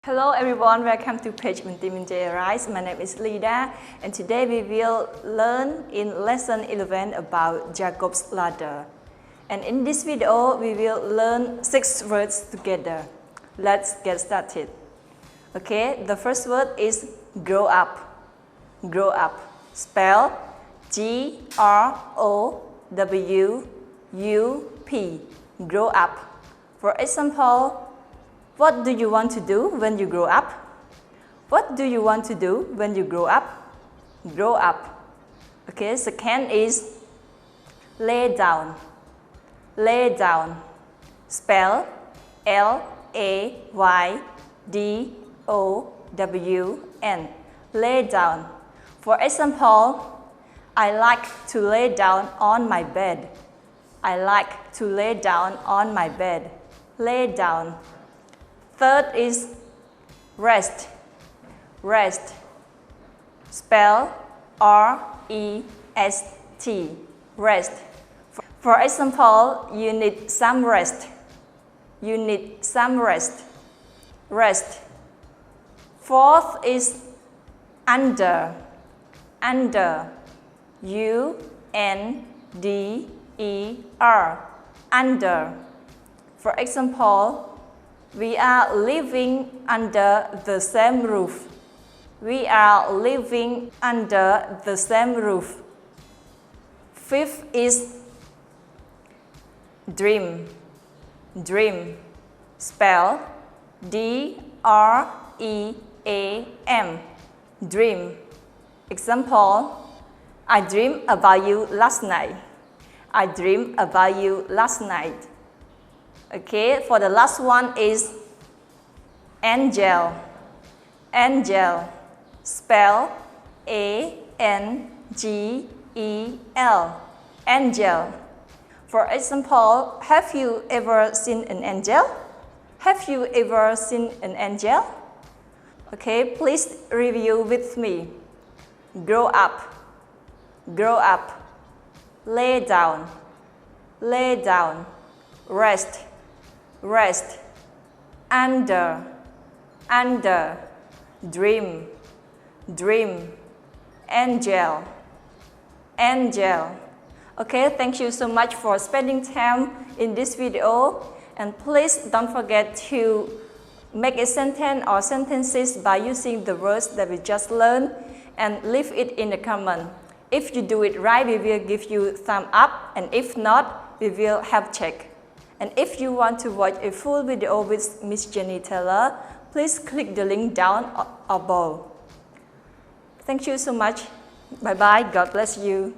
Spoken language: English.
Hello everyone, welcome to page Multimedia Rise. My name is Lida and today we will learn in lesson 11 about Jacob's ladder. And in this video we will learn 6 words together. Let's get started. Okay, the first word is grow up. Grow up. Spell G-R-O-W-U-P. Grow up. For example, what do you want to do when you grow up? What do you want to do when you grow up? Grow up. Okay, second is lay down. Lay down. Spell L-A-Y-D-O-W-N. Lay down. For example, I like to lay down on my bed. I like to lay down on my bed. Lay down. Third is rest. Rest. Spell R-E-S-T. Rest. For example, you need some rest. You need some rest. Rest. Fourth is under. Under. U-N-D-E-R. Under. For example, we are living under the same roof. We are living under the same roof. Fifth is dream. Dream. Spell D-R-E-A-M. Dream. Example, I dreamed about you last night. I dreamed about you last night. Okay, for the last one is angel. Angel. Spell A-N-G-E-L. Angel. For example, have you ever seen an angel? Have you ever seen an angel? Okay, please review with me. Grow up. Grow up. Lay down. Lay down. Rest. Rest. Under. Under. Dream. Dream. Angel. Angel. Okay, thank you so much for spending time in this video. And please don't forget to make a sentence or sentences by using the words that we just learned and leave it in the comment. If you do it right, we will give you thumb up, and if not, we will have check. And if you want to watch a full video with Miss Jenny Taylor, please click the link down or below. Thank you so much. Bye bye. God bless you.